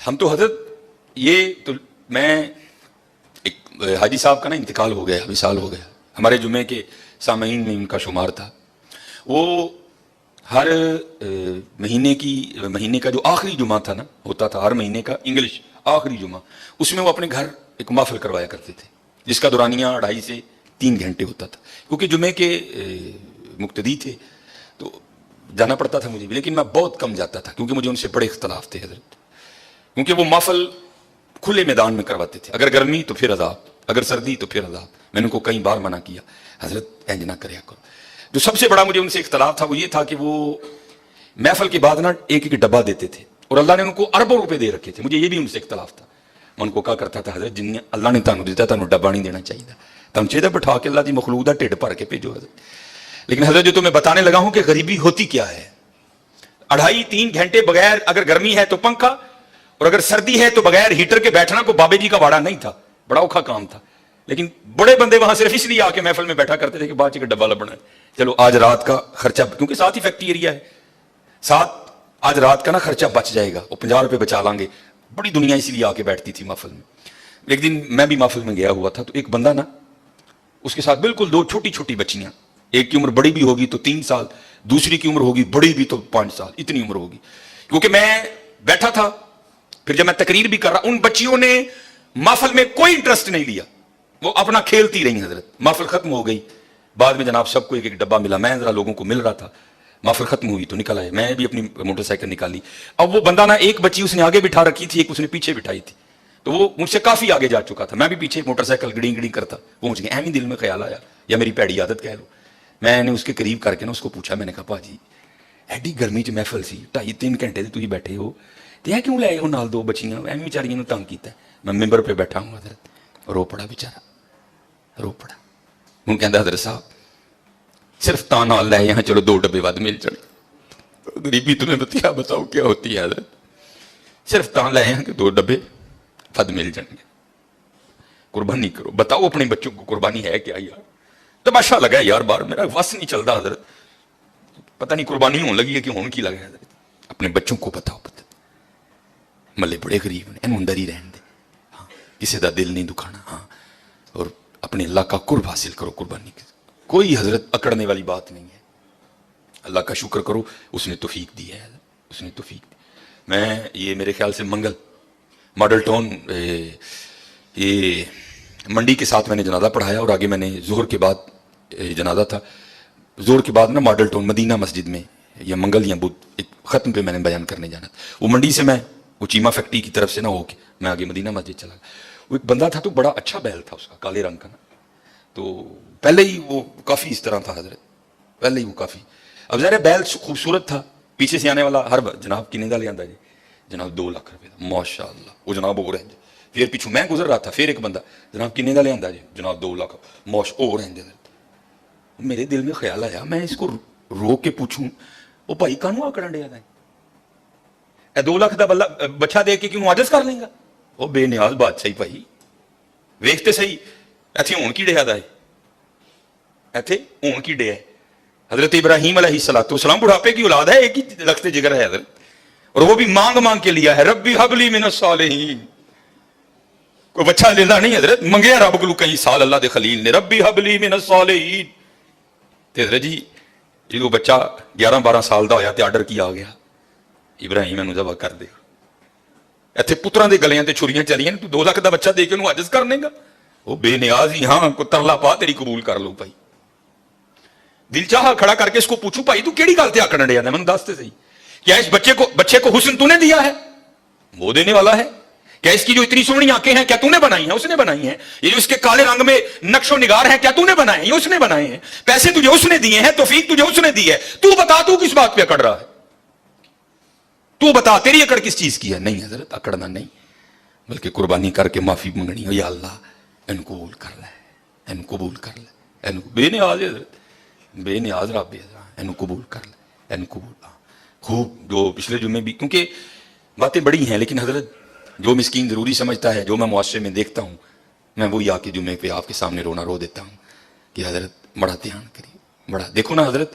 ہم تو حضرت یہ تو میں ایک حاجی صاحب کا نا انتقال ہو گیا، وصال ہو گیا، ہمارے جمعے کے سامعین میں ان کا شمار تھا. وہ ہر مہینے کا جو آخری جمعہ تھا نا، ہوتا تھا ہر مہینے کا انگلش آخری جمعہ، اس میں وہ اپنے گھر ایک محفل کروایا کرتے تھے جس کا دورانیہ 2.5 سے 3 گھنٹے ہوتا تھا. کیونکہ جمعے کے مقتدی تھے تو جانا پڑتا تھا مجھے بھی، لیکن میں بہت کم جاتا تھا کیونکہ مجھے ان سے بڑے اختلاف تھے حضرت. کیونکہ وہ محفل کھلے میدان میں کرواتے تھے، اگر گرمی تو پھر عذاب، اگر سردی تو پھر عذاب. میں نے ان کو کئی بار منع کیا، حضرت انج نہ کریا کرو. جو سب سے بڑا مجھے ان سے اختلاف تھا وہ یہ تھا کہ وہ محفل کے بعد نا ایک ڈبہ دیتے تھے، اور اللہ نے ان کو اربوں روپے دے رکھے تھے. مجھے یہ بھی ان سے اختلاف تھا. میں ان کو کہا کرتا تھا حضرت جن اللہ نے تانوں دیتا تانوں ڈبہ نہیں دینا چاہیے، تم چاہیے بٹھا کے اللہ دی مخلوق دا ٹھڈ بھر کے بھیجو حضرت. لیکن حضرت جو تمہیں بتانے لگا ہوں کہ غریبی ہوتی کیا ہے، 2.5-3 گھنٹے بغیر، اگر گرمی ہے تو پنکھا، اور اگر سردی ہے تو بغیر ہیٹر کے بیٹھنا کوئی بابے جی کا واڑا نہیں تھا، بڑا اوکھا کام تھا. لیکن بڑے بندے وہاں صرف اس لیے آ کے محفل میں بیٹھا کرتے تھے کہ بعد کا ڈبہ لبنا ہے. چلو آج رات کا خرچہ، کیونکہ ساتھ ہی فیکٹری ایریا ہے، ساتھ آج رات کا نا خرچہ بچ جائے گا، وہ 50 روپے بچا لیں گے. بڑی دنیا اسی لیے آ کے بیٹھتی تھی محفل میں. ایک دن میں بھی محفل میں گیا ہوا تھا تو ایک بندہ نا، اس کے ساتھ بالکل 2 چھوٹی چھوٹی بچیاں، ایک کی عمر بڑی بھی ہوگی تو 3 سال، دوسری کی عمر ہوگی بڑی بھی تو 5 سال، اتنی عمر ہوگی. کیونکہ میں بیٹھا تھا، پھر جب میں تقریر بھی کر رہا، ان بچیوں نے محفل میں کوئی انٹرسٹ نہیں لیا، وہ اپنا کھیلتی رہی حضرت. محفل ختم ہو گئی، بعد میں جناب سب کو ایک ڈبہ ملا، میں ذرا لوگوں کو مل رہا تھا. محفل ختم ہوئی تو نکل آئے، میں بھی اپنی موٹر سائیکل نکالی. اب وہ بندہ نا، ایک بچی اس نے آگے بٹھا رکھی تھی، ایک اس نے پیچھے بٹھائی تھی، تو وہ مجھ سے کافی آگے جا چکا تھا. میں بھی پیچھے موٹر سائیکل گڑی گڑی کرتا، وہ مجھے اہم ہی دل میں خیال آیا، یا میری پیڑی عادت کہہ لو. میں نے اس کے قریب کر کے نا اس کو پوچھا، میں نے کہا پاجی ایڈی گرمی چ محفل سی 2.5-3 گھنٹے سے تھی بیٹھے ہو، تو یہ کیوں لے ہو نال 2 بچیاں ایویں بیچاریاں تنگ کیتا ہے. میں ممبر پہ بیٹھا ہوں حضرت، رو پڑا بیچارا، رو پڑا. ہوں کہندا حضرت صاحب صرف تا نال لے یہاں، چلو 2 ڈبے ود مل جائیں. غریبی تمہیں بتاؤ کیا ہوتی ہے حضرت، صرف تا لے یہاں کہ 2 ڈبے ود مل جائیں گے. قربانی کرو، بتاؤ اپنے بچوں کو قربانی ہے کیا یار. تماشا لگا یار، بار میرا وس نہیں چلتا حضرت، پتہ نہیں قربانی ہونے لگی ہے کہ ہون کی لگا ہے حضرت. اپنے بچوں کو بتاؤ، پتہ ملے بڑے غریب نے، انہوں اندر ہی رہن دے، ہاں کسی دا دل نہیں دکھانا، ہاں اور اپنے اللہ کا قرب حاصل کرو. قربانی کوئی حضرت اکڑنے والی بات نہیں ہے. اللہ کا شکر کرو، اس نے توفیق دی ہے، اس نے توفیق دی. میں یہ میرے خیال سے منگل ماڈل ٹاؤن یہ منڈی کے ساتھ میں نے جنازہ پڑھایا، اور آگے میں نے ظہر کے بعد جنازہ تھا، ظہر کے بعد نا ماڈل ٹاؤن مدینہ مسجد میں یا منگل یا بدھ ایک ختم پہ میں نے بیان کرنے جانا تھا. وہ منڈی سے میں وہ چیمہ فیکٹری کی طرف سے نہ ہو کے میں آگے مدینہ مسجد چلا گیا. وہ ایک بندہ تھا تو بڑا اچھا بیل تھا اس کا، کالے رنگ کا نا، تو پہلے ہی وہ کافی اس طرح تھا حضرت، پہلے ہی وہ کافی. اب ظاہر بیل خوبصورت تھا، پیچھے سے آنے والا ہر جناب کنے دا لے آندا جی، جناب 2 لاکھ روپے دا، ماشاء اللہ. وہ جناب ہو رہے ہیں، پھر پیچھوں میں گزر رہا تھا، پھر ایک بندہ جناب کنے دا لے آندا جی، جناب 2 لاکھ، ہو رہے ہیں. میرے دل میں خیال آیا میں اس کو روک کے پوچھوں، وہ بھائی کانوں آکڑن ڈیا دا اے 2 لاکھ دا بچہ دے کے کیوں عاجز کر لیں گا. وہ بے نیاز بادشاہی بھائی ویکھتے صحیح ایتھے ہون کی ڈیا دا ہے، ایتھے ہون کی ڈیا ہے. حضرت ابراہیم علیہ السلام بڑھاپے کی اولاد ہے، ایک ہی رخت جگر ہے حضرت، اور وہ بھی مانگ مانگ کے لیا ہے، ربی حب لی من الصالحین. کوئی بچہ لینا نہیں حضرت، منگیا رب کو کئی سال اللہ دے خلیل نے، ربی حب لی من الصالحین. تے حضرت جی جدو بچہ 11-12 سال دا ہویا تے آرڈر کیا گیا، ابراہیم انہوں ذبح کر دے. ایتھے پتراں دے گلیاں تے چھریاں چلیاں، تو 2 لاکھ دا بچہ دے کے انہوں عاجز کر لیں گا. وہ بے نیاز ہی، ہاں کو ترلا پا تیری قبول کر لو. بھائی دل چاہا کھڑا کر کے اس کو پوچھوں، بھائی تو کیڑی گل تے آکڑن ڈیا ہے، میں نے دس تے صحیح، کیا اس بچے کو حسن تو نے دیا ہے؟ وہ دینے والا ہے. کیا اس کی جو اتنی سونی آنکھیں ہیں کیا تو نے بنائی ہیں؟ اس نے بنائی ہیں. یہ جو اس کے کالے رنگ میں نقش و نگار ہیں کیا تو نے بنائے ہیں؟ یہ اس نے بنائے ہیں. پیسے تجھے اس نے دیے ہیں، توفیق تجھے اس نے دی ہے. تو بتا تو کس بات پہ اکڑ رہا ہے؟ تو بتا تیری اکڑ کس چیز کی ہے؟ نہیں حضرت اکڑنا نہیں، بلکہ قربانی کر کے معافی منگنی ہو، یا اللہ ان قبول کر لے، ان قبول کر لے، ان بے نیاز حضرت، بے نیاز رب ان قبول کر لے، ان قبول. خوب جو پچھلے جمعے بھی، کیونکہ باتیں بڑی ہیں لیکن حضرت جو مسکین ضروری سمجھتا ہے، جو میں معاشرے میں دیکھتا ہوں، میں وہی آ کے جمعے پہ آپ کے سامنے رو دیتا ہوں کہ حضرت بڑا دھیان کریے. بڑا دیکھو نا حضرت،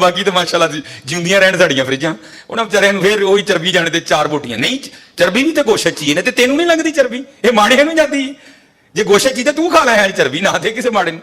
ਬਾਕੀ ਤਾਂ ਮਾਸ਼ਾਅੱਲਾ ਜਿਉਂਦੀਆਂ ਰਹਿਣ ਸਾਡੀਆਂ ਫਰਿੱਜਾਂ, ਉਹਨਾਂ ਵਿਚਾਰਿਆਂ ਨੂੰ ਫੇਰ ਉਹੀ ਚਰਬੀ ਜਾਣੇ ਤੇ 4 ਬੋਟੀਆਂ। ਨਹੀਂ ਚਰਬੀ ਵੀ ਤੇ ਗੋਸ਼ਤ ਚ ਹੀ ਨੇ, ਤੇ ਤੈਨੂੰ ਨਹੀਂ ਲੱਗਦੀ ਚਰਬੀ, ਇਹ ਮਾੜੇ ਨੂੰ ਜਾਂਦੀ ਜੇ ਗੋਸ਼ਤ ਚ ਤੇ ਤੂੰ ਖਾ ਲੈ ਹੈ ਚਰਬੀ, ਨਾ ਦੇ ਕਿਸੇ ਮਾੜੇ ਨੂੰ।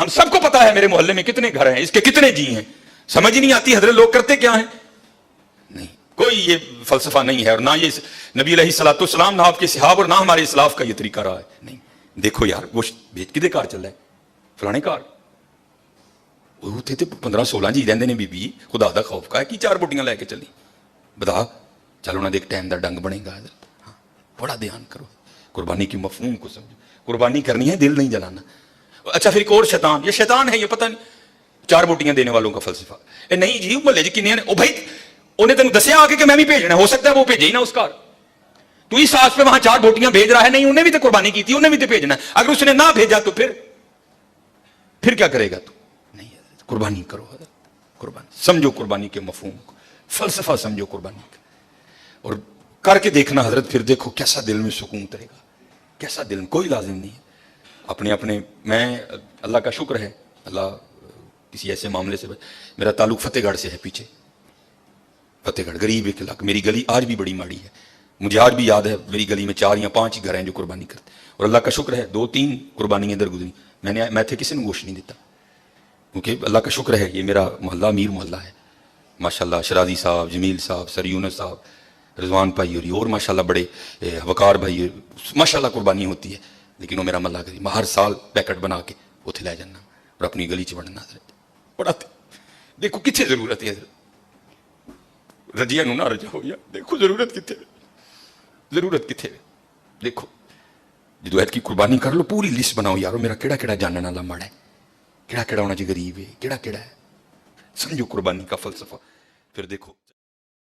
ہم سب کو پتا ہے میرے محلے میں کتنے گھر ہیں, اس کے کتنے جی ہیں, سمجھ ہی نہیں آتی حضرت لوگ کرتے کیا ہیں. نہیں, کوئی یہ فلسفہ نہیں ہے, اور نہ یہ نبی علیہ الصلوۃ والسلام, نہ آپ کے صحابہ, اور نہ ہمارے اسلاف کا یہ طریقہ رہا ہے. نہیں, دیکھو یار گوشت بھیج کدے کار چل رہا ہے, فلانے کار ہوتے تھے 15-16 جی رہندے نے بی خدا دا خوف کا ہے کہ 4 بوٹیاں لے کے چلی, بتا چل انہوں نے ایک ٹائم دا ڈنگ بنے گا. ہاں, بڑا دھیان کرو, قربانی کی مفہوم کو سمجھو, قربانی کرنی ہے, دل نہیں جلانا. اچھا پھر ایک اور شیطان, یہ شیطان ہے, یہ پتہ نہیں 4 بوٹیاں دینے والوں کا فلسفہ. اے نہیں جی محلے جی کنے, او بھائی انہیں تینوں دسیا آ کے کہ میں بھی بھیجنا, ہو سکتا ہے وہ بھیجے ہی نہ اس کار, تو اس ساس پہ وہاں 4 بوٹیاں بھیج رہا ہے, نہیں انہیں بھی تو قربانی کی تھی, انہیں بھی تو بھیجنا ہے. اگر اس نے نہ بھیجا تو پھر کیا کرے گا تو؟ نہیں, قربانی کرو حضرت, قربانی سمجھو, قربانی کے مفہوم کو, فلسفہ سمجھو قربانی کا, اور کر کے دیکھنا حضرت, پھر دیکھو کیسا دل میں سکون اترے گا, کیسا دل میں. کوئی لازم نہیں ہے اپنے میں اللہ کا شکر ہے, اللہ کسی ایسے معاملے سے, میرا تعلق فتح گڑھ سے ہے, پیچھے فتح گڑھ غریب ایک علاقہ, میری گلی آج بھی بڑی ماڑی ہے, مجھے آج بھی یاد ہے میری گلی میں 4 یا 5 ہی گھر ہیں جو قربانی کرتے, اور اللہ کا شکر ہے 2-3 قربانیاں ادھر گزری, میں تھے کسی نے گوشت نہیں دیتا, کیونکہ اللہ کا شکر ہے یہ میرا محلہ امیر محلہ ہے ماشاءاللہ. شرازی صاحب, جمیل صاحب, سر یونس صاحب, رضوان بھائی اور ماشاءاللہ بڑے وقار بھائی, ماشاءاللہ قربانی ہوتی ہے. لیکن وہ میرا ملہ کری, میں ہر سال پیکٹ بنا کے اتنے لے جانا اور اپنی گلی چ بڑھنا. بڑا دیکھو کتنے ضرورت ہے, رجیا نو نہ رجا ہو گیا, دیکھو ضرورت کتنے, ضرورت کتنے. دیکھو جدو ایت کی قربانی کر لو, پوری لسٹ بناؤ یارو, میرا کیڑا کیڑا جاننے والا ماڑا ہے, کیڑا کیڑا ہونا چاہیے غریب ہے, کیڑا کیڑا ہے, سمجھو قربانی کا فلسفہ, پھر دیکھو.